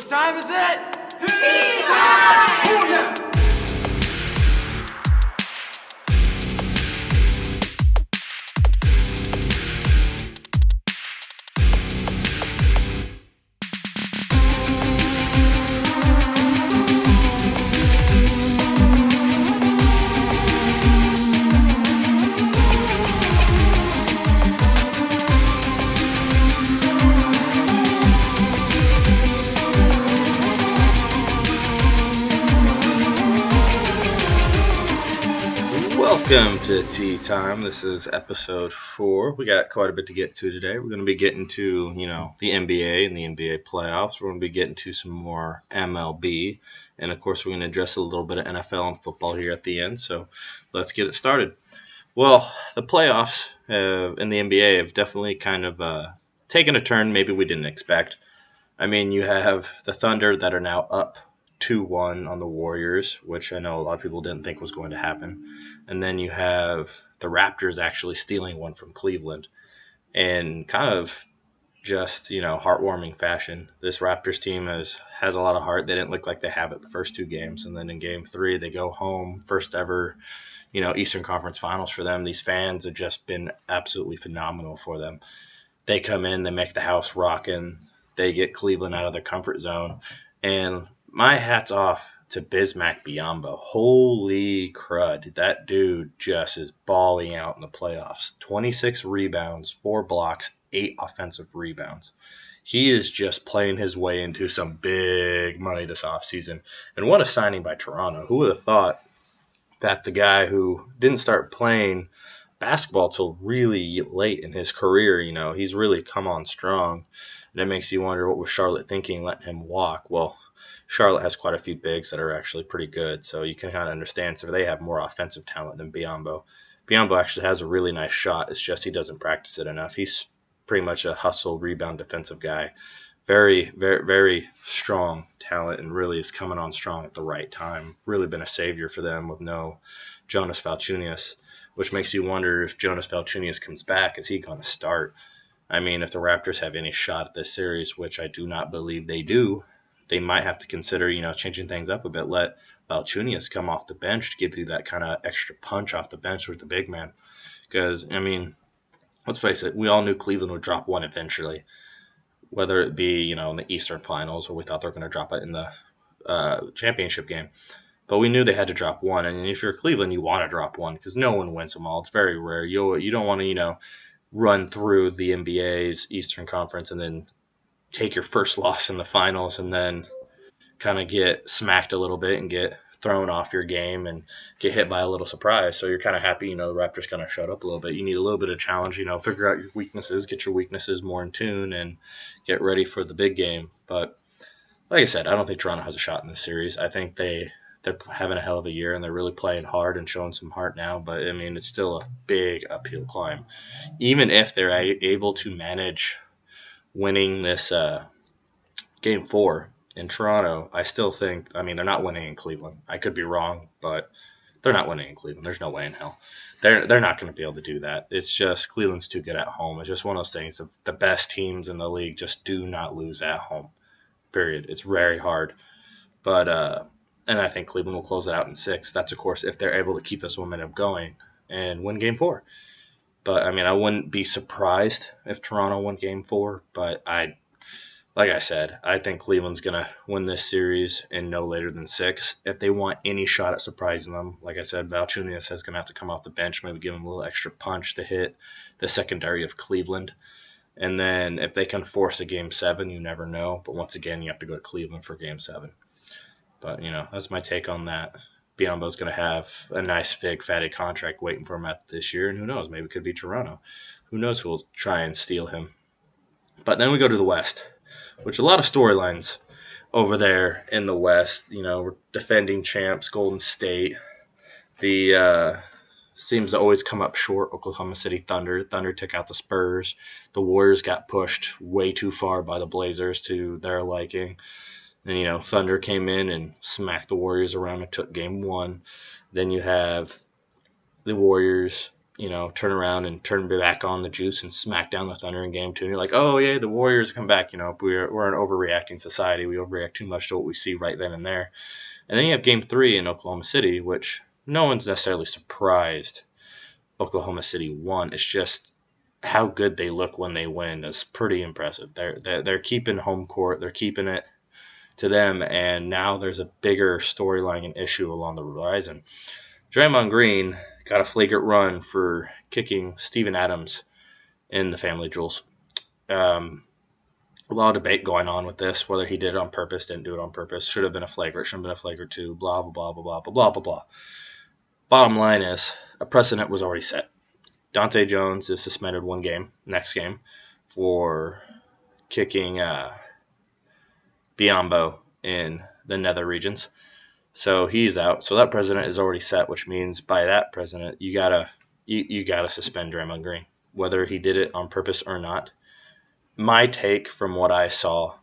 What time is it? Tea time! Welcome to Tea Time. This is episode 4. We got quite a bit to get to today. We're going to be getting to, the NBA and the NBA playoffs. We're going to be getting to some more MLB. And, of course, we're going to address a little bit of NFL and football here at the end. So let's get it started. Well, the playoffs in the NBA have definitely kind of taken a turn maybe we didn't expect. I mean, you have the Thunder that are now up 2-1 on the Warriors, which I know a lot of people didn't think was going to happen. And then you have the Raptors actually stealing one from Cleveland in kind of just, heartwarming fashion. This Raptors team has a lot of heart. They didn't look like they have it the first 2 games. And then in game 3, they go home, first ever, Eastern Conference Finals for them. These fans have just been absolutely phenomenal for them. They come in, they make the house rockin'. They get Cleveland out of their comfort zone. And my hat's off to Bismack Biyombo. Holy crud. That dude just is balling out in the playoffs. 26 rebounds, 4 blocks, 8 offensive rebounds. He is just playing his way into some big money this offseason. And what a signing by Toronto. Who would have thought that the guy who didn't start playing basketball till really late in his career, he's really come on strong. And it makes you wonder, what was Charlotte thinking letting him walk? Well, Charlotte has quite a few bigs that are actually pretty good, so you can kind of understand. So they have more offensive talent than Biyombo. Biyombo actually has a really nice shot. It's just he doesn't practice it enough. He's pretty much a hustle, rebound, defensive guy. Very, very, very strong talent, and really is coming on strong at the right time. Really been a savior for them with no Jonas Valanciunas, which makes you wonder if Jonas Valanciunas comes back, is he going to start? I mean, if the Raptors have any shot at this series, which I do not believe they do, they might have to consider, changing things up a bit. Let Valanciunas come off the bench to give you that kind of extra punch off the bench with the big man. Because, let's face it, we all knew Cleveland would drop one eventually, whether it be, in the Eastern Finals, or we thought they were going to drop it in the championship game. But we knew they had to drop one. And if you're Cleveland, you want to drop one because no one wins them all. It's very rare. You don't want to, run through the NBA's Eastern Conference and then take your first loss in the finals and then kind of get smacked a little bit and get thrown off your game and get hit by a little surprise. So you're kind of happy, the Raptors kind of showed up a little bit. You need a little bit of challenge, figure out your weaknesses, get your weaknesses more in tune, and get ready for the big game. But like I said, I don't think Toronto has a shot in this series. I think they're having a hell of a year, and they're really playing hard and showing some heart now. But, it's still a big uphill climb. Even if they're able to manage winning this Game 4 in Toronto, I still think, they're not winning in Cleveland. I could be wrong, but they're not winning in Cleveland. There's no way in hell. They're not going to be able to do that. It's just Cleveland's too good at home. It's just one of those things. The best teams in the league just do not lose at home, period. It's very hard. But, and I think Cleveland will close it out in 6. That's, of course, if they're able to keep this momentum going and win Game 4. But, I wouldn't be surprised if Toronto won Game 4. But, like I said, I think Cleveland's going to win this series in no later than 6. If they want any shot at surprising them, like I said, Valanciunas is going to have to come off the bench, maybe give him a little extra punch to hit the secondary of Cleveland. And then if they can force a Game 7, you never know. But once again, you have to go to Cleveland for Game 7. But, that's my take on that. Biyombo's going to have a nice, big, fatty contract waiting for him after this year. And who knows? Maybe it could be Toronto. Who knows who will try and steal him. But then we go to the West, which a lot of storylines over there in the West. We're defending champs, Golden State. The seems to always come up short, Oklahoma City Thunder. Thunder took out the Spurs. The Warriors got pushed way too far by the Blazers to their liking. And, Thunder came in and smacked the Warriors around and took Game 1. Then you have the Warriors turn around and turn back on the juice and smack down the Thunder in game 2. And you're like, oh, yeah, the Warriors come back. We're an overreacting society. We overreact too much to what we see right then and there. And then you have game 3 in Oklahoma City, which no one's necessarily surprised Oklahoma City won. It's just how good they look when they win is pretty impressive. They're keeping home court. They're keeping it to them. And now there's a bigger storyline and issue along the horizon. Draymond Green got a flagrant run for kicking Steven Adams in the family jewels. A lot of debate going on with this, whether he did it on purpose, didn't do it on purpose, should have been a flagrant, shouldn't have been a flagrant 2, blah, blah, blah, blah, blah, blah, blah, blah. Bottom line is, a precedent was already set. Dante Jones is suspended next game, for kicking Biombo in the nether regions. So he's out. So that precedent is already set, which means by that precedent, you gotta suspend Draymond Green, whether he did it on purpose or not. My take from what I saw,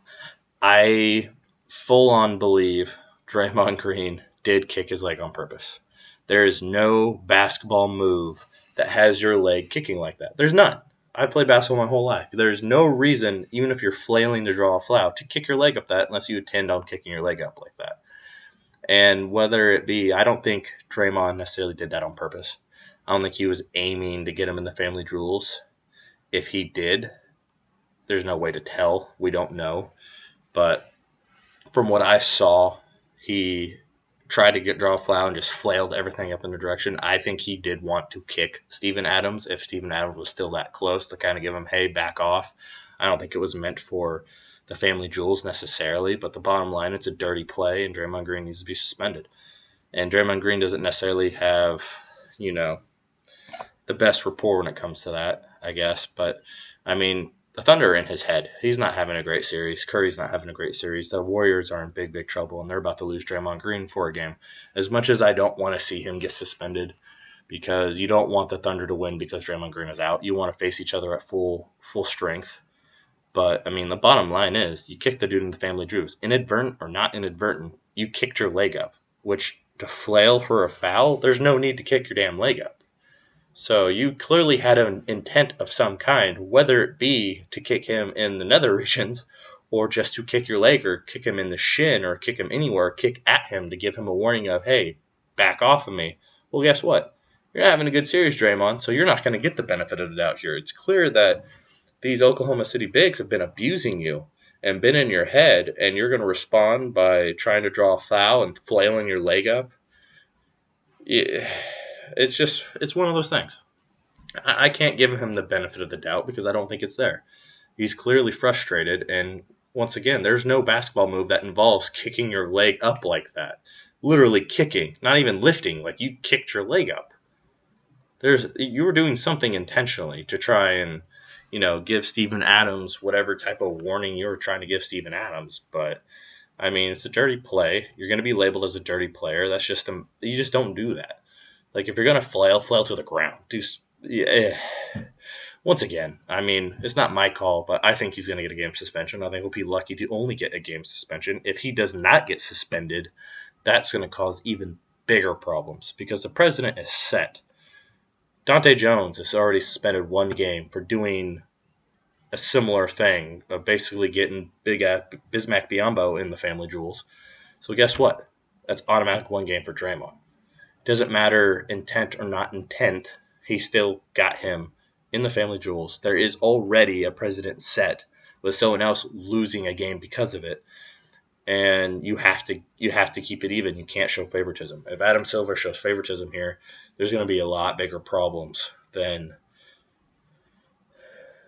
I full on believe Draymond Green did kick his leg on purpose. There is no basketball move that has your leg kicking like that. There's none. I've played basketball my whole life. There's no reason, even if you're flailing to draw a foul, to kick your leg up that unless you intend on kicking your leg up like that. And whether it be, I don't think Draymond necessarily did that on purpose. I don't think he was aiming to get him in the family jewels. If he did, there's no way to tell. We don't know. But from what I saw, he tried to draw a foul and just flailed everything up in the direction. I think he did want to kick Steven Adams if Steven Adams was still that close to kind of give him, hey, back off. I don't think it was meant for the family jewels necessarily, but the bottom line, it's a dirty play, and Draymond Green needs to be suspended. And Draymond Green doesn't necessarily have, the best rapport when it comes to that, I guess. But, the Thunder are in his head. He's not having a great series. Curry's not having a great series. The Warriors are in big, big trouble, and they're about to lose Draymond Green for a game. As much as I don't want to see him get suspended, because you don't want the Thunder to win because Draymond Green is out. You want to face each other at full strength. But, the bottom line is you kick the dude in the family jewels. Inadvertent or not inadvertent, you kicked your leg up, which to flail for a foul, there's no need to kick your damn leg up. So you clearly had an intent of some kind, whether it be to kick him in the nether regions or just to kick your leg or kick him in the shin or kick him anywhere, kick at him to give him a warning of, hey, back off of me. Well, guess what? You're not having a good series, Draymond, so you're not going to get the benefit of the doubt here. It's clear that these Oklahoma City bigs have been abusing you and been in your head, and you're going to respond by trying to draw a foul and flailing your leg up. Yeah, it's one of those things. I can't give him the benefit of the doubt because I don't think it's there. He's clearly frustrated, and once again, there's no basketball move that involves kicking your leg up like that. Literally kicking, not even lifting, like you kicked your leg up. You were doing something intentionally to try and give Steven Adams whatever type of warning you were trying to give Steven Adams. But, it's a dirty play. You're going to be labeled as a dirty player. That's just you just don't do that. Like, if you're going to flail to the ground. Once again, it's not my call, but I think he's going to get a game suspension. I think he'll be lucky to only get a game suspension. If he does not get suspended, that's going to cause even bigger problems because the precedent is set. Dante Jones is already suspended 1 game for doing a similar thing of basically getting Bismack Biyombo in the family jewels. So guess what? That's automatic 1 game for Draymond. Doesn't matter intent or not intent, he still got him in the family jewels. There is already a precedent set with someone else losing a game because of it. And you have to keep it even. You can't show favoritism. If Adam Silver shows favoritism here, there's going to be a lot bigger problems than,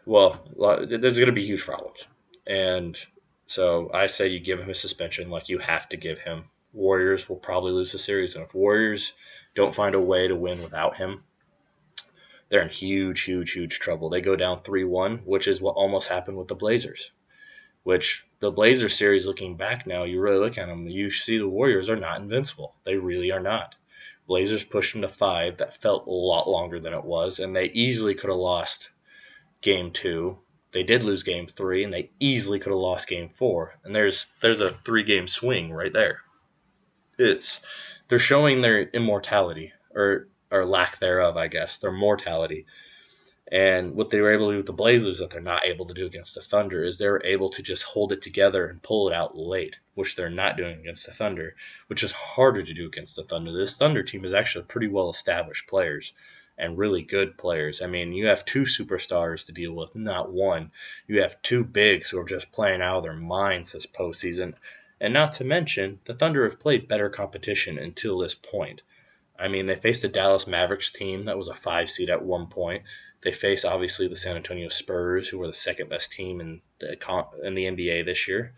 there's going to be huge problems. And so I say you give him a suspension like you have to give him. Warriors will probably lose the series. And if Warriors don't find a way to win without him, they're in huge, huge, huge trouble. They go down 3-1, which is what almost happened with the Blazers. Which the Blazers series, looking back now, you really look at them, you see the Warriors are not invincible. They really are not. Blazers pushed them to 5. That felt a lot longer than it was, and they easily could have lost Game 2. They did lose Game 3, and they easily could have lost Game 4. And there's a 3-game swing right there. They're showing their immortality, or or lack thereof, I guess, their mortality. And what they were able to do with the Blazers that they're not able to do against the Thunder is they're able to just hold it together and pull it out late, which they're not doing against the Thunder, which is harder to do against the Thunder. This Thunder team is actually pretty well established players and really good players. I mean, you have two superstars to deal with, not one. You have two bigs who are just playing out of their minds this postseason. And not to mention, the Thunder have played better competition until this point. I mean, they faced the Dallas Mavericks team that was a 5 seed at one point. They faced, obviously, the San Antonio Spurs, who were the second best team in the NBA this year.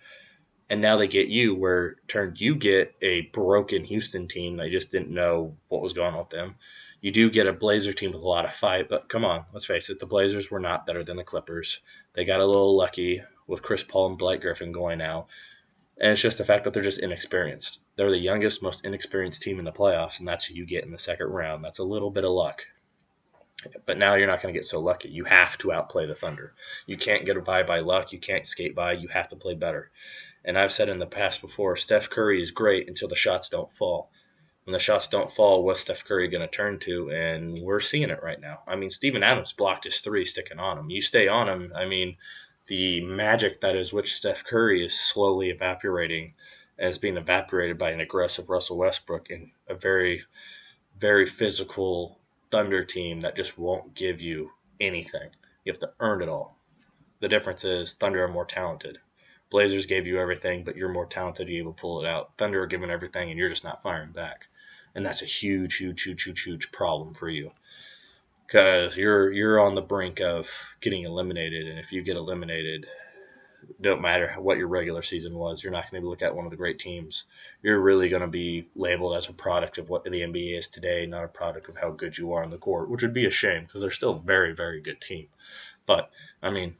And now they get you, where turned you get a broken Houston team that just didn't know what was going on with them. You do get a Blazer team with a lot of fight, but come on, let's face it, the Blazers were not better than the Clippers. They got a little lucky with Chris Paul and Blake Griffin going out. And it's just the fact that they're just inexperienced. They're the youngest, most inexperienced team in the playoffs, and that's who you get in the second round. That's a little bit of luck. But now you're not going to get so lucky. You have to outplay the Thunder. You can't get by luck. You can't skate by. You have to play better. And I've said in the past before, Steph Curry is great until the shots don't fall. When the shots don't fall, what's Steph Curry going to turn to? And we're seeing it right now. I mean, Steven Adams blocked his three sticking on him. You stay on him, I mean, the magic that is which Steph Curry is slowly evaporating and is being evaporated by an aggressive Russell Westbrook and a very, very physical Thunder team that just won't give you anything. You have to earn it all. The difference is Thunder are more talented. Blazers gave you everything, but you're more talented, you're able to pull it out. Thunder are giving everything, and you're just not firing back. And that's a huge, huge, huge, huge, huge problem for you. Because you're on the brink of getting eliminated, and if you get eliminated, don't matter what your regular season was, you're not going to look at one of the great teams. You're really going to be labeled as a product of what the NBA is today, not a product of how good you are on the court, which would be a shame because they're still a very, very good team. But, I mean,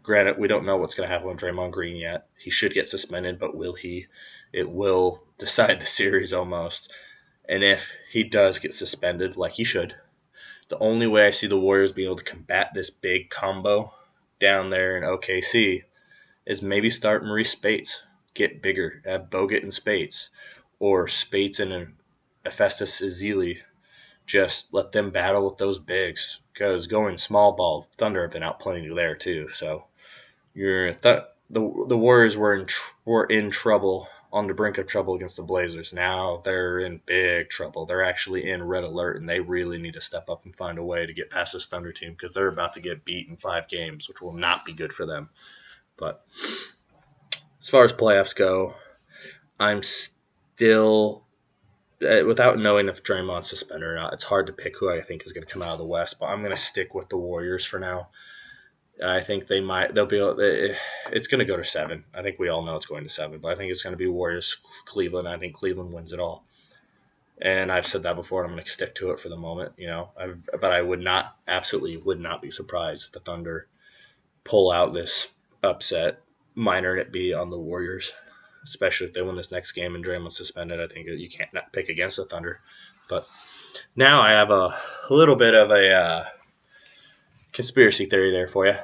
granted, we don't know what's going to happen with Draymond Green yet. He should get suspended, but will he? It will decide the series almost. And if he does get suspended, like he should, the only way I see the Warriors being able to combat this big combo down there in OKC is maybe start Maurice Spates, get bigger, have Bogut and Spates, or Spates and Hephaestus Ezeli. Just let them battle with those bigs, because going small ball, Thunder have been outplaying you there too. So the Warriors were in trouble, on the brink of trouble against the Blazers. Now they're in big trouble. They're actually in red alert, and they really need to step up and find a way to get past this Thunder team because they're about to get beat in 5 games, which will not be good for them. But as far as playoffs go, I'm still, without knowing if Draymond's suspended or not, it's hard to pick who I think is going to come out of the West, but I'm going to stick with the Warriors for now. I think it's going to go to 7. I think we all know it's going to 7, but I think it's going to be Warriors, Cleveland. I think Cleveland wins it all. And I've said that before, and I'm going to stick to it for the moment, but I absolutely would not be surprised if the Thunder pull out this upset, minor it be on the Warriors, especially if they win this next game and Draymond's suspended. I think you can't not pick against the Thunder. But now I have a little bit of a conspiracy theory there for you.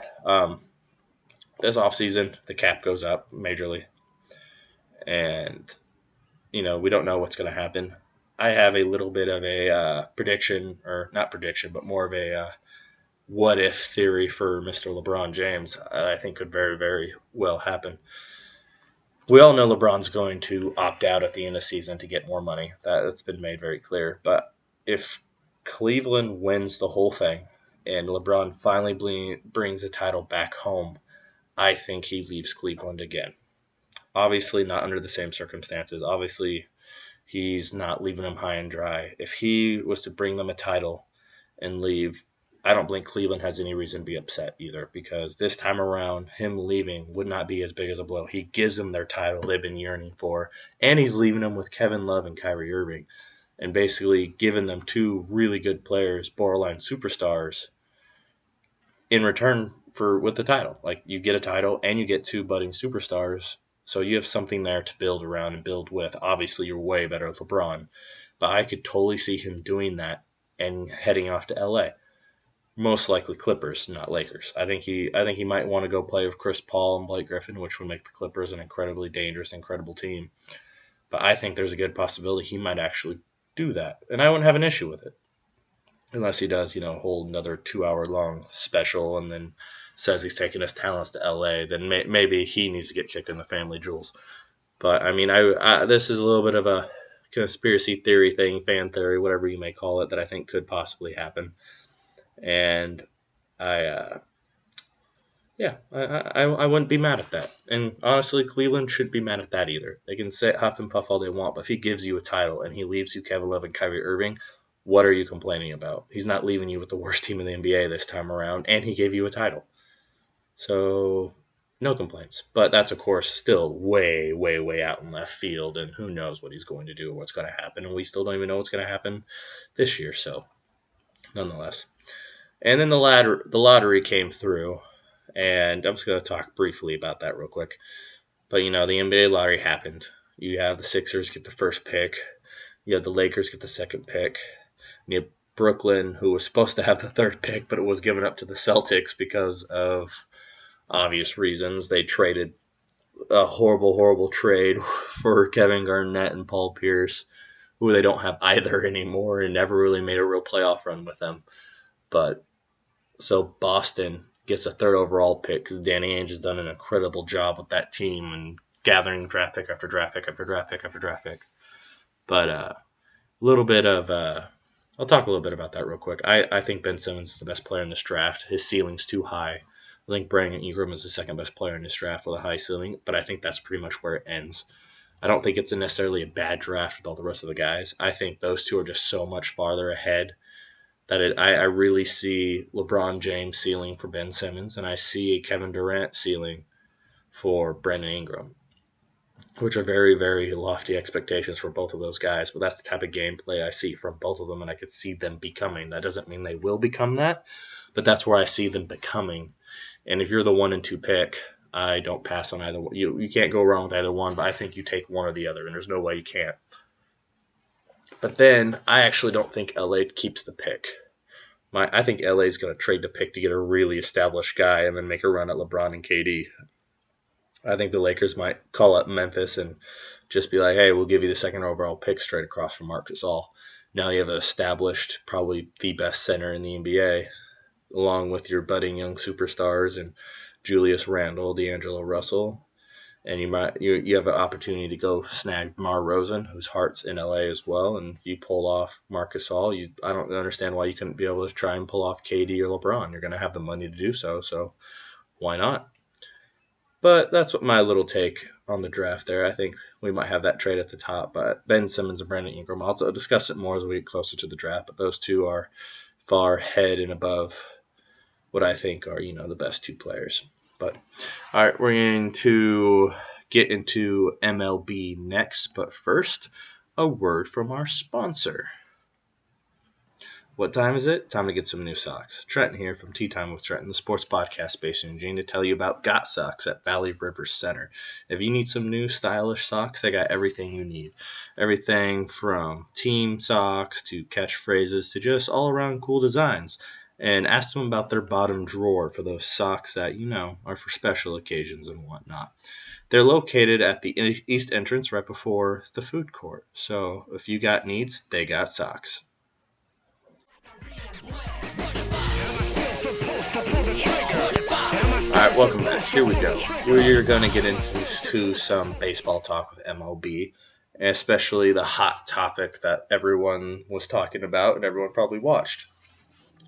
This offseason, the cap goes up majorly. And, we don't know what's going to happen. I have a little bit of a prediction, or not prediction, but more of a what-if theory for Mr. LeBron James. I think could very, very well happen. We all know LeBron's going to opt out at the end of the season to get more money. That's been made very clear. But if Cleveland wins the whole thing, and LeBron finally brings a title back home, I think he leaves Cleveland again. Obviously not under the same circumstances. Obviously he's not leaving them high and dry. If he was to bring them a title and leave, I don't think Cleveland has any reason to be upset either, because this time around, him leaving would not be as big as a blow. He gives them their title they've been yearning for, and he's leaving them with Kevin Love and Kyrie Irving, and basically giving them 2 really good players, borderline superstars, in return with the title. Like, you get a title and you get 2 budding superstars, so you have something there to build around and build with. Obviously, you're way better with LeBron, but I could totally see him doing that and heading off to LA. Most likely Clippers, not Lakers. I think he might want to go play with Chris Paul and Blake Griffin, which would make the Clippers an incredibly dangerous, incredible team. But I think there's a good possibility he might actually do that, and I wouldn't have an issue with it. Unless he does, hold another 2 hour long special and then says he's taking his talents to LA, then maybe he needs to get kicked in the family jewels. But I mean, this is a little bit of a conspiracy theory thing, fan theory, whatever you may call it, that I think could possibly happen. And I, I wouldn't be mad at that. And honestly, Cleveland should be mad at that either. They can say huff and puff all they want, but if he gives you a title and he leaves you Kevin Love and Kyrie Irving, what are you complaining about? He's not leaving you with the worst team in the NBA this time around, and he gave you a title. So, no complaints. But that's, of course, still way, way, way out in left field, and who knows what he's going to do or what's going to happen. And we still don't even know what's going to happen this year, so nonetheless. And then the lottery came through, and I'm just going to talk briefly about that real quick. But, the NBA lottery happened. You have the Sixers get the first pick. You have the Lakers get the second pick. You have Brooklyn, who was supposed to have the third pick, but it was given up to the Celtics because of obvious reasons. They traded a horrible, horrible trade for Kevin Garnett and Paul Pierce, who they don't have either anymore and never really made a real playoff run with them. But so Boston gets a third overall pick because Danny Ainge has done an incredible job with that team and gathering draft pick after draft pick after draft pick after draft pick. But I'll talk a little bit about that real quick. I think Ben Simmons is the best player in this draft. His ceiling's too high. I think Brandon Ingram is the second best player in this draft with a high ceiling, but I think that's pretty much where it ends. I don't think it's necessarily a bad draft with all the rest of the guys. I think those two are just so much farther ahead that I really see LeBron James ceiling for Ben Simmons, and I see Kevin Durant ceiling for Brandon Ingram, which are very, very lofty expectations for both of those guys. But that's the type of gameplay I see from both of them, and I could see them becoming. That doesn't mean they will become that, but that's where I see them becoming. And if you're the 1 and 2 pick, I don't pass on either one. You can't go wrong with either one, but I think you take one or the other, and there's no way you can't. But then I actually don't think LA keeps the pick. I think LA is going to trade the pick to get a really established guy and then make a run at LeBron and KD. I think the Lakers might call up Memphis and just be like, hey, we'll give you the second overall pick straight across from Marc Gasol. Now you have an established, probably the best center in the NBA, along with your budding young superstars and Julius Randle, D'Angelo Russell. And you have an opportunity to go snag Mar Rosen, whose heart's in LA as well. And if you pull off Marc Gasol, I don't understand why you couldn't be able to try and pull off KD or LeBron. You're going to have the money to do so, so why not? But that's what my little take on the draft there. I think we might have that trade at the top. But Ben Simmons and Brandon Ingram, I'll discuss it more as we get closer to the draft. But those two are far ahead and above what I think are, the best two players. But all right, we're going to get into MLB next. But first, a word from our sponsor. What time is it? Time to get some new socks. Trenton here from Tea Time with Trenton, the sports podcast based in Eugene, to tell you about Got Socks at Valley River Center. If you need some new stylish socks, they got everything you need. Everything from team socks to catchphrases to just all-around cool designs. And ask them about their bottom drawer for those socks that, are for special occasions and whatnot. They're located at the east entrance right before the food court. So if you got needs, they got socks. Alright, welcome back. Here we go. We're going to get into some baseball talk with MLB, especially the hot topic that everyone was talking about and everyone probably watched.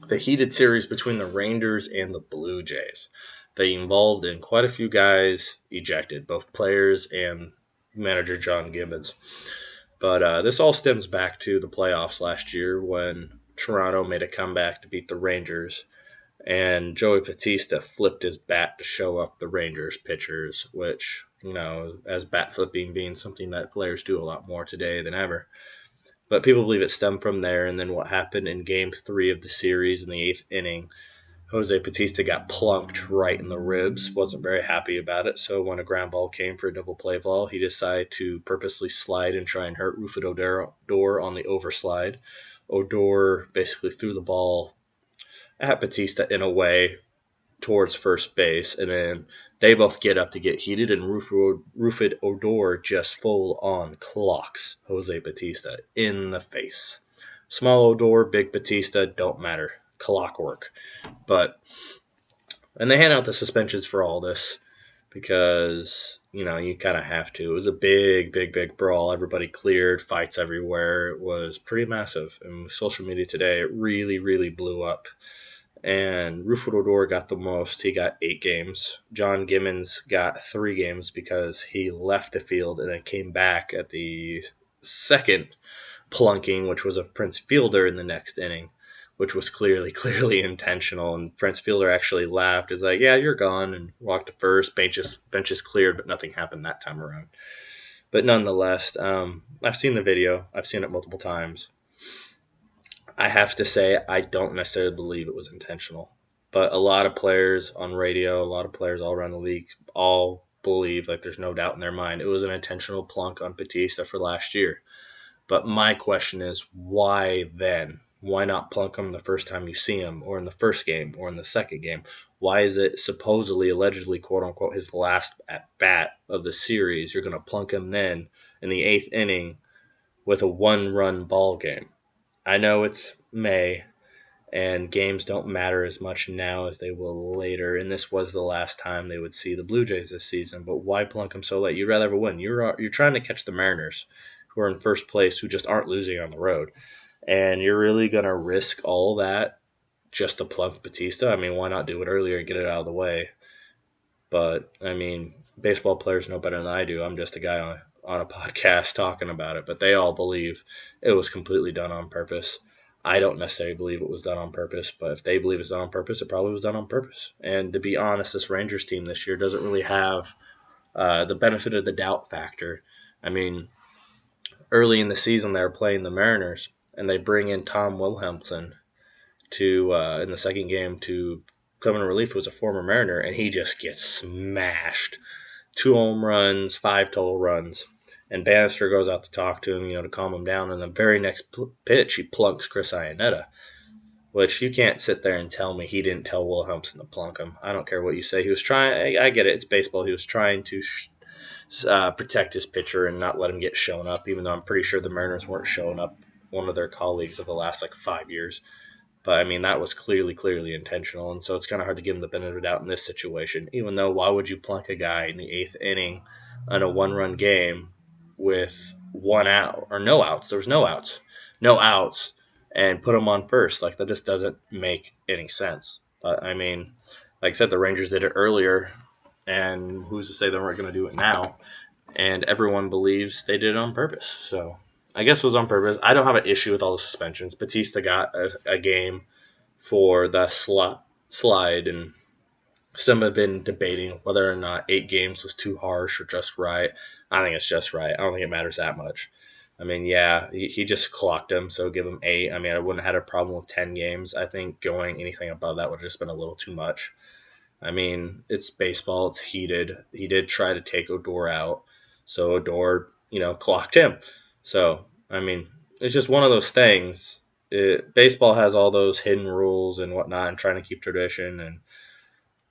The heated series between the Rangers and the Blue Jays. They involved in quite a few guys ejected, both players and manager John Gibbons. But this all stems back to the playoffs last year when Toronto made a comeback to beat the Rangers, and Joey Bautista flipped his bat to show up the Rangers pitchers, which, as bat flipping being something that players do a lot more today than ever. But people believe it stemmed from there, and then what happened in Game 3 of the series in the 8th inning, Jose Bautista got plunked right in the ribs, wasn't very happy about it, so when a ground ball came for a double play ball, he decided to purposely slide and try and hurt Rufus Odor on the overslide. Odor basically threw the ball at Bautista in a way towards first base, and then they both get up to get heated, and Rufid Odor just full on clocks Jose Bautista in the face. Small Odor, big Bautista, don't matter. Clockwork. And they hand out the suspensions for all this because, you kind of have to. It was a big, big, big brawl. Everybody cleared, fights everywhere. It was pretty massive. And with social media today, it really, really blew up. And Rufus Odor got the most. He got 8 games. John Gimmons got 3 games because he left the field and then came back at the second plunking, which was of Prince Fielder in the next inning, which was clearly intentional. And Prince Fielder actually laughed. He's like, yeah, you're gone, and walked to first. Benches cleared, but nothing happened that time around. But nonetheless, I've seen the video. I've seen it multiple times. I have to say I don't necessarily believe it was intentional. But a lot of players on radio, a lot of players all around the league, all believe, like there's no doubt in their mind, it was an intentional plunk on Bautista for last year. But my question is, why then? Why not plunk him the first time you see him, or in the first game, or in the second game? Why is it supposedly, allegedly, quote-unquote, his last at-bat of the series? You're going to plunk him then in the 8th inning with a 1-run ball game. I know it's May, and games don't matter as much now as they will later, and this was the last time they would see the Blue Jays this season, but why plunk them so late? You'd rather have a win. You're trying to catch the Mariners, who are in first place, who just aren't losing on the road, and you're really going to risk all that just to plunk Bautista? I mean, why not do it earlier and get it out of the way? But, I mean, baseball players know better than I do. I'm just a guy on a podcast talking about it, but they all believe it was completely done on purpose. I don't necessarily believe it was done on purpose, but if they believe it's done on purpose, it probably was done on purpose. And to be honest, this Rangers team this year doesn't really have the benefit of the doubt factor. I mean, early in the season they were playing the Mariners, and they bring in Tom Wilhelmsen to in the second game to come in relief, who was a former Mariner, and he just gets smashed. 2 home runs, 5 total runs. And Bannister goes out to talk to him, to calm him down. And the very next pitch, he plunks Chris Iannetta, which you can't sit there and tell me he didn't tell Wilhelmsen to plunk him. I don't care what you say. He was trying. I get it. It's baseball. He was trying to protect his pitcher and not let him get shown up, even though I'm pretty sure the Mariners weren't showing up one of their colleagues of the last 5 years. But, I mean, that was clearly intentional, and so it's kind of hard to give him the benefit of the doubt in this situation, even though why would you plunk a guy in the 8th inning on a 1-run game with 1 out, or no outs? There was no outs, and put him on first. That just doesn't make any sense. But, I mean, like I said, the Rangers did it earlier, and who's to say they weren't going to do it now? And everyone believes they did it on purpose, so I guess it was on purpose. I don't have an issue with all the suspensions. Bautista got a game for the slide, and some have been debating whether or not 8 games was too harsh or just right. I think it's just right. I don't think it matters that much. I mean, yeah, he just clocked him, so give him 8. I mean, I wouldn't have had a problem with 10 games. I think going anything above that would have just been a little too much. I mean, it's baseball. It's heated. He did try to take Odor out, so Odor, clocked him. So, I mean, it's just one of those things. Baseball has all those hidden rules and whatnot and trying to keep tradition. And,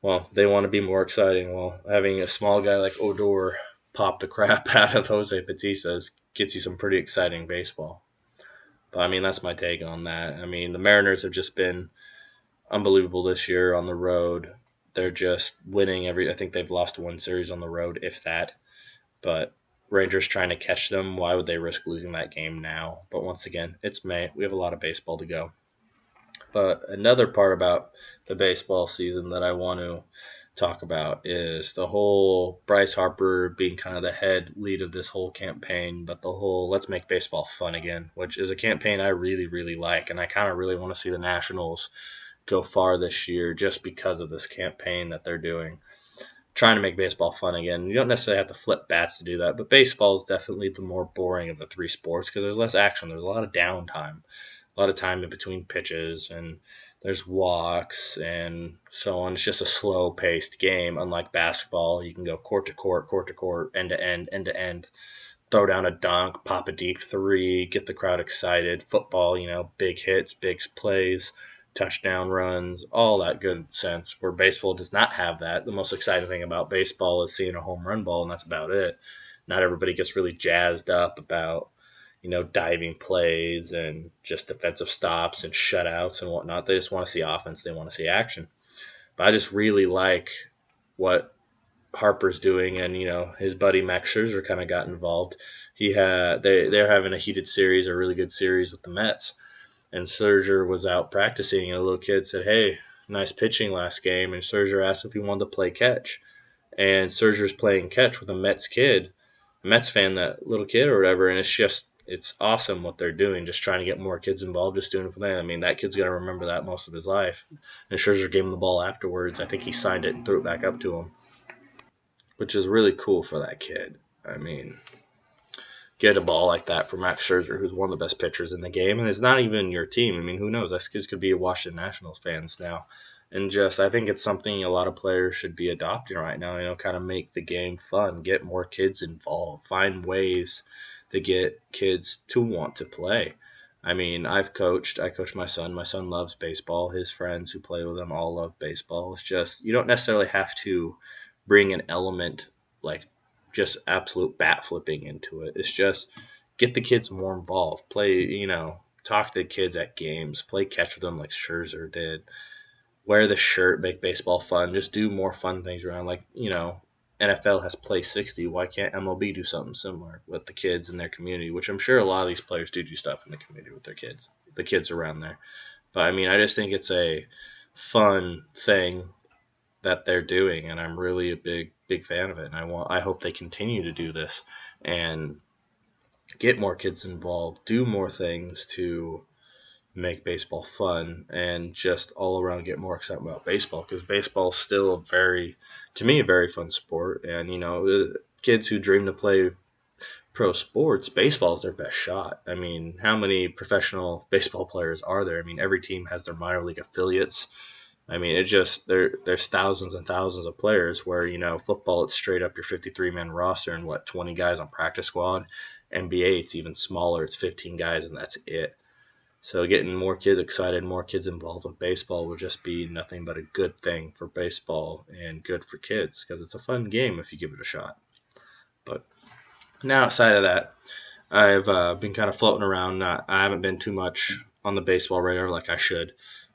well, they want to be more exciting. Well, having a small guy like Odor pop the crap out of Jose Bautista gets you some pretty exciting baseball. But, I mean, that's my take on that. I mean, the Mariners have just been unbelievable this year on the road. They're just winning I think they've lost 1 series on the road, if that. But Rangers trying to catch them, why would they risk losing that game now? But once again, it's May. We have a lot of baseball to go. But another part about the baseball season that I want to talk about is the whole Bryce Harper being kind of the head lead of this whole campaign, but the whole let's make baseball fun again, which is a campaign I really, really like. And I kind of really want to see the Nationals go far this year just because of this campaign that they're doing. Trying to make baseball fun again. You don't necessarily have to flip bats to do that, but baseball is definitely the more boring of the 3 sports because there's less action. There's a lot of downtime, a lot of time in between pitches, and there's walks and so on. It's just a slow-paced game. Unlike basketball, you can go court to court, end to end, throw down a dunk, pop a deep 3, get the crowd excited. Football, big hits, big plays. touchdown runs, all that good sense, where baseball does not have that. The most exciting thing about baseball is seeing a home run ball, and that's about it. Not everybody gets really jazzed up about, diving plays and just defensive stops and shutouts and whatnot. They just want to see offense. They want to see action. But I just really like what Harper's doing, and his buddy Max Scherzer kind of got involved. They're having a heated series, a really good series with the Mets, and Scherzer was out practicing, and a little kid said, "Hey, nice pitching last game," and Scherzer asked if he wanted to play catch, and Scherzer's playing catch with a Mets kid, a Mets fan, that little kid or whatever, and it's awesome what they're doing, just trying to get more kids involved, just doing it for them. I mean, that kid's got to remember that most of his life. And Scherzer gave him the ball afterwards. I think he signed it and threw it back up to him, which is really cool for that kid. I mean, get a ball like that for Max Scherzer, who's one of the best pitchers in the game, and it's not even your team. I mean, who knows? Those kids could be Washington Nationals fans now. And I think it's something a lot of players should be adopting right now, kind of make the game fun, get more kids involved, find ways to get kids to want to play. I mean, I coach my son. My son loves baseball. His friends who play with him all love baseball. It's just, you don't necessarily have to bring an element like just absolute bat flipping into it. It's just get the kids more involved. Play, talk to the kids at games. Play catch with them like Scherzer did. Wear the shirt, make baseball fun. Just do more fun things around. Like, NFL has Play 60. Why can't MLB do something similar with the kids in their community? Which I'm sure a lot of these players do stuff in the community with their kids, the kids around there. But, I mean, I just think it's a fun thing that they're doing, and I'm really a big fan of it. And I hope they continue to do this and get more kids involved, do more things to make baseball fun, and just all around get more excited about baseball, because baseball is still to me, a very fun sport. And kids who dream to play pro sports, baseball is their best shot. I mean, how many professional baseball players are there? I mean, every team has their minor league affiliates. I mean, there's thousands and thousands of players, where, football, it's straight up your 53-man roster and 20 guys on practice squad. NBA, it's even smaller. It's 15 guys, and that's it. So getting more kids excited, more kids involved with baseball will just be nothing but a good thing for baseball and good for kids, because it's a fun game if you give it a shot. But now, outside of that, I've been kind of floating around. I haven't been too much on the baseball radar like I should.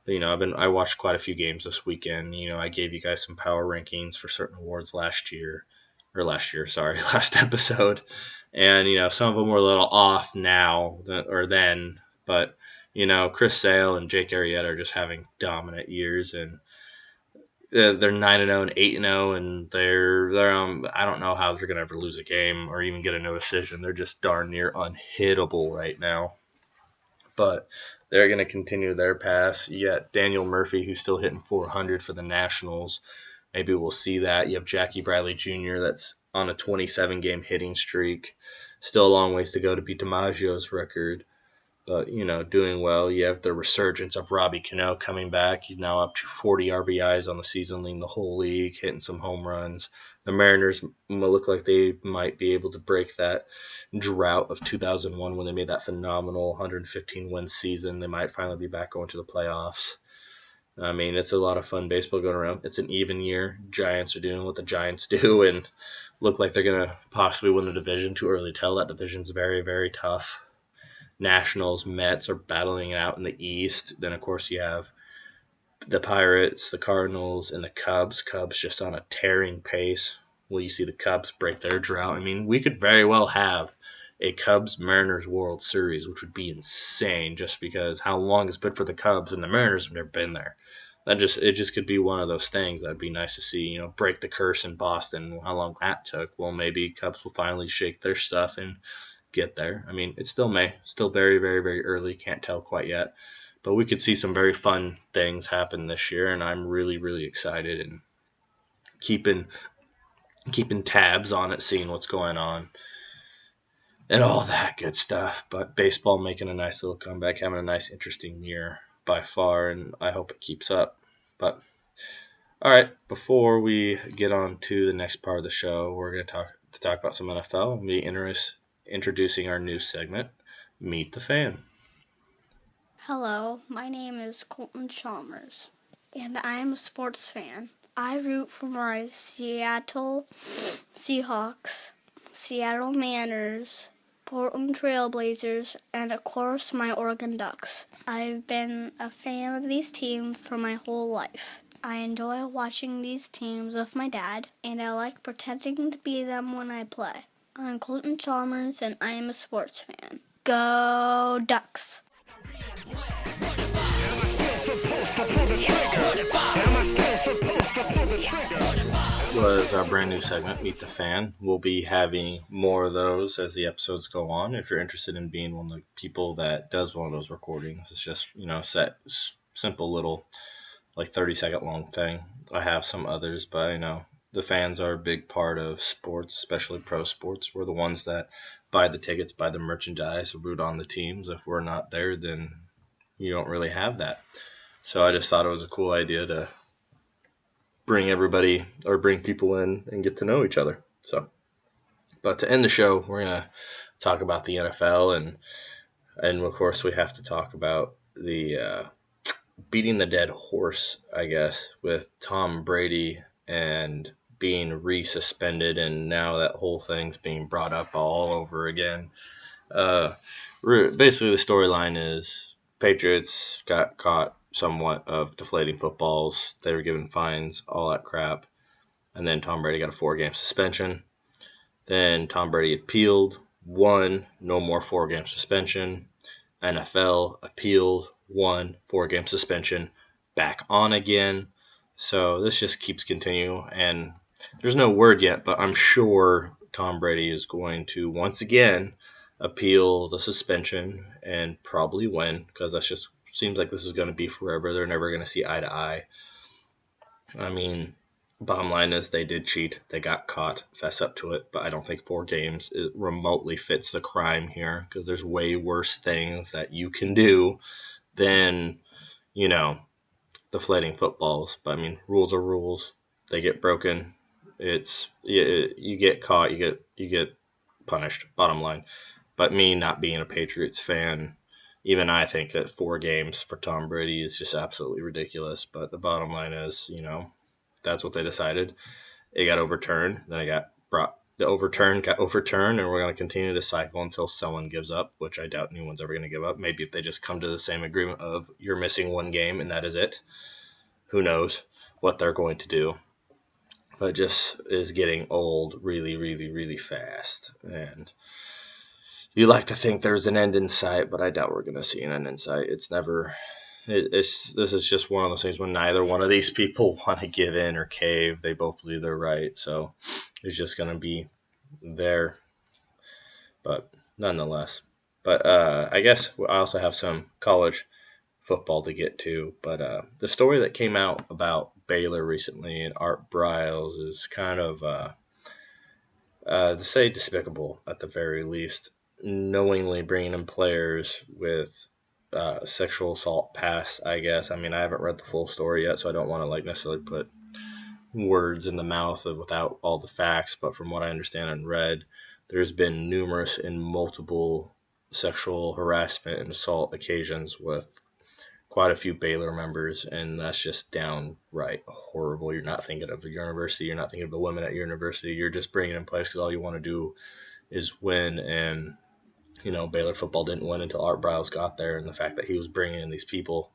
But, I watched quite a few games this weekend. I gave you guys some power rankings for certain awards last episode. And, some of them were a little off now or then, but Chris Sale and Jake Arrieta are just having dominant years, and they're 9-0 and 8-0, and they're I don't know how they're gonna ever lose a game or even get a no decision. They're just darn near unhittable right now. But they're gonna continue their pass. You got Daniel Murphy, who's still hitting 400 for the Nationals. Maybe we'll see that. You have Jackie Bradley Jr. that's on a 27-game hitting streak. Still a long ways to go to beat DiMaggio's record. But, doing well. You have the resurgence of Robbie Cano coming back. He's now up to 40 RBIs on the season, leading the whole league, hitting some home runs. The Mariners look like they might be able to break that drought of 2001 when they made that phenomenal 115-win season. They might finally be back going to the playoffs. I mean, it's a lot of fun baseball going around. It's an even year. Giants are doing what the Giants do and look like they're going to possibly win the division. Too early to tell. That division's very, very tough. Nationals, Mets are battling it out in the East. Then, of course, you have the Pirates, the Cardinals, and the Cubs. Cubs just on a tearing pace. Will you see the Cubs break their drought? I mean, we could very well have a Cubs-Mariners World Series, which would be insane, just because how long it's been for the Cubs, and the Mariners have never been there. It just could be one of those things that'd be nice to see, break the curse in Boston. How long that took? Well, maybe Cubs will finally shake their stuff and get there. I mean, it's still May, still very, very, very early. Can't tell quite yet, but we could see some very fun things happen this year, and I'm really, really excited and keeping tabs on it, seeing what's going on and all that good stuff. But baseball making a nice little comeback, having a nice, interesting year by far, and I hope it keeps up. But all right, before we get on to the next part of the show, we're going to talk about some NFL and be introducing our new segment, Meet the Fan. Hello, my name is Colton Chalmers, and I am a sports fan. I root for my Seattle Seahawks, Seattle Mariners, Portland Trailblazers, and of course my Oregon Ducks. I've been a fan of these teams for my whole life. I enjoy watching these teams with my dad, and I like pretending to be them when I play. I'm Colton Chalmers, and I am a sports fan. Go Ducks! Was our brand new segment, Meet the Fan. We'll be having more of those as the episodes go on. If you're interested in being one of the people that does one of those recordings, it's just, simple little, 30-second long thing. I have some others, but I know the fans are a big part of sports, especially pro sports. We're the ones that buy the tickets, buy the merchandise, root on the teams. If we're not there, then you don't really have that. So I just thought it was a cool idea to bring people in and get to know each other. But to end the show, we're gonna talk about the NFL, and of course we have to talk about the beating the dead horse, I guess, with Tom Brady and being resuspended, and now that whole thing's being brought up all over again. Basically, the storyline is Patriots got caught somewhat of deflating footballs. They were given fines, all that crap. And then Tom Brady got a 4-game suspension. Then Tom Brady appealed, won, no more 4-game suspension. NFL appealed, won, 4-game suspension, back on again. So this just keeps continuing. And there's no word yet, but I'm sure Tom Brady is going to once again appeal the suspension and probably win, because that just seems like this is going to be forever. They're never going to see eye to eye. I mean, bottom line is they did cheat. They got caught, fess up to it, but I don't think 4 games remotely fits the crime here, because there's way worse things that you can do than, deflating footballs. But I mean, rules are rules. They get broken. You get caught, you get punished, bottom line. But me not being a Patriots fan, even I think that 4 games for Tom Brady is just absolutely ridiculous. But the bottom line is, that's what they decided. It got overturned. Then the overturn got overturned, and we're going to continue this cycle until someone gives up, which I doubt anyone's ever going to give up. Maybe if they just come to the same agreement of you're missing 1 game and that is it. Who knows what they're going to do. But just is getting old really, really, really fast. And you like to think there's an end in sight, but I doubt we're going to see an end in sight. It's never. This is just one of those things when neither one of these people want to give in or cave. They both believe they're right, so it's just going to be there. But nonetheless, I guess I also have some college football to get to. But the story that came out about Baylor recently and Art Briles is kind of, to say despicable at the very least. Knowingly bringing in players with sexual assault past, I guess. I mean, I haven't read the full story yet, so I don't want to necessarily put words in the mouth without all the facts. But from what I understand and read, there's been numerous and multiple sexual harassment and assault occasions with quite a few Baylor members, and that's just downright horrible. You're not thinking of the university. You're not thinking of the women at your university. You're just bringing in players because all you want to do is win. And Baylor football didn't win until Art Briles got there, and the fact that he was bringing in these people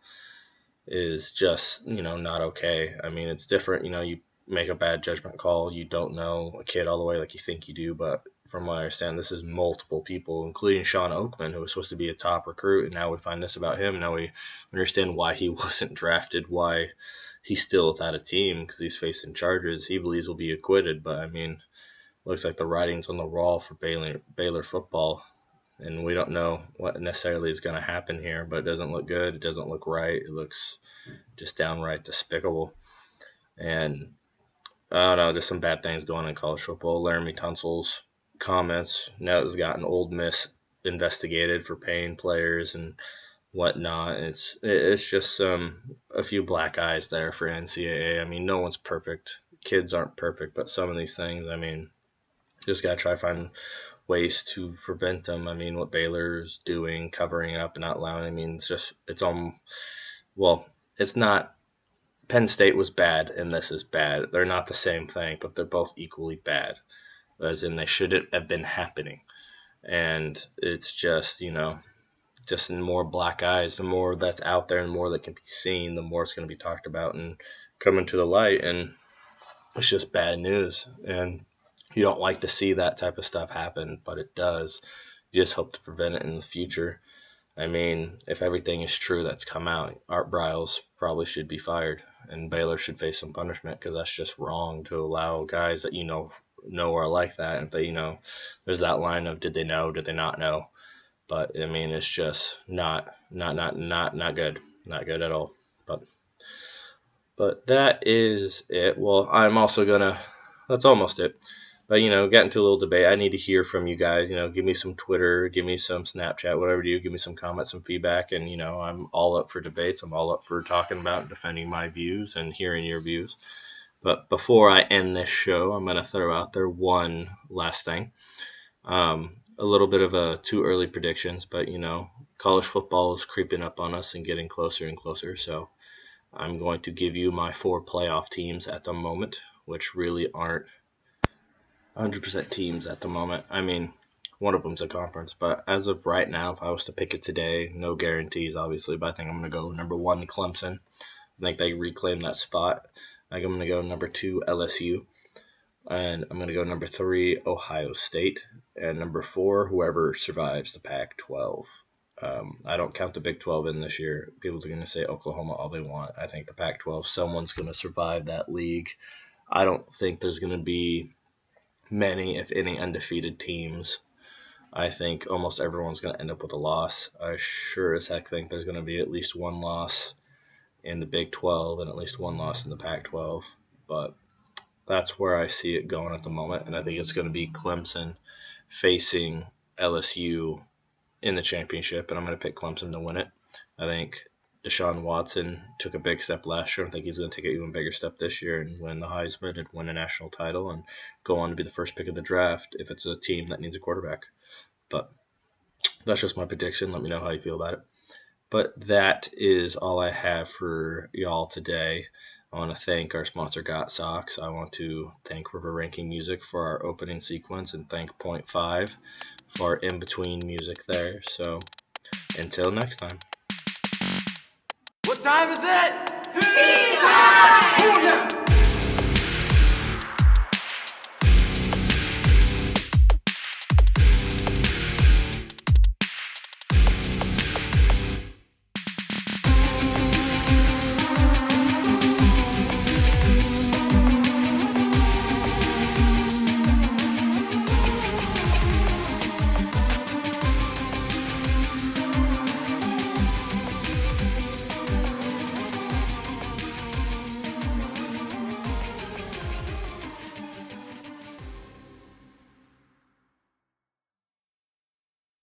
is just, not okay. I mean, it's different. You make a bad judgment call. You don't know a kid all the way like you think you do, but from what I understand, this is multiple people, including Sean Oakman, who was supposed to be a top recruit, and now we find this about him. Now we understand why he wasn't drafted, why he's still without a team, because he's facing charges. He believes he'll be acquitted, but I mean, looks like the writing's on the wall for Baylor football. And we don't know what necessarily is going to happen here, but it doesn't look good. It doesn't look right. It looks just downright despicable. And I don't know, just some bad things going on in college football. Laramie Tunsil's comments now has gotten Ole Miss investigated for paying players and whatnot. It's just a few black eyes there for NCAA. I mean, no one's perfect. Kids aren't perfect, but some of these things, I mean, just got to try to find ways to prevent them. I mean, what Baylor's doing, covering it up and not allowing. I mean, it's not. Penn State was bad, and this is bad. They're not the same thing, but they're both equally bad, as in they shouldn't have been happening. And it's just, just in more black eyes, the more that's out there and more that can be seen, the more it's going to be talked about and coming to the light. And it's just bad news. And you don't like to see that type of stuff happen, but it does. You just hope to prevent it in the future. I mean, if everything is true that's come out, Art Briles probably should be fired, and Baylor should face some punishment, because that's just wrong to allow guys that know are like that. And if they, there's that line of did they know, did they not know? But I mean, it's just not good, not good at all. But that is it. Well, I'm also gonna. That's almost it. But, get into a little debate. I need to hear from you guys. Give me some Twitter, give me some Snapchat, whatever you do. Give me some comments, some feedback. And, I'm all up for debates. I'm all up for talking about and defending my views and hearing your views. But before I end this show, I'm going to throw out there one last thing. A little bit of a too early predictions, but, college football is creeping up on us and getting closer and closer. So I'm going to give you my 4 playoff teams at the moment, which really aren't 100% teams at the moment. I mean, one of them's a conference, but as of right now, if I was to pick it today, no guarantees, obviously, but I think I'm going to go number 1, Clemson. I think they reclaim that spot. I think I'm going to go number 2, LSU. And I'm going to go number 3, Ohio State. And number 4, whoever survives the Pac-12. I don't count the Big 12 in this year. People are going to say Oklahoma all they want. I think the Pac-12, someone's going to survive that league. I don't think there's going to be many, if any, undefeated teams. I think almost everyone's going to end up with a loss. I sure as heck think there's going to be at least one loss in the Big 12 and at least one loss in the Pac-12. But that's where I see it going at the moment, and I think it's going to be Clemson facing LSU in the championship, and I'm going to pick Clemson to win it. I think Deshaun Watson took a big step last year. I think he's going to take an even bigger step this year and win the Heisman and win a national title and go on to be the first pick of the draft if it's a team that needs a quarterback. But that's just my prediction. Let me know how you feel about it. But that is all I have for y'all today. I want to thank our sponsor, Got Socks. I want to thank River Ranking Music for our opening sequence and thank Point 5 for our in-between music there. So until next time. What time is it? Tea time!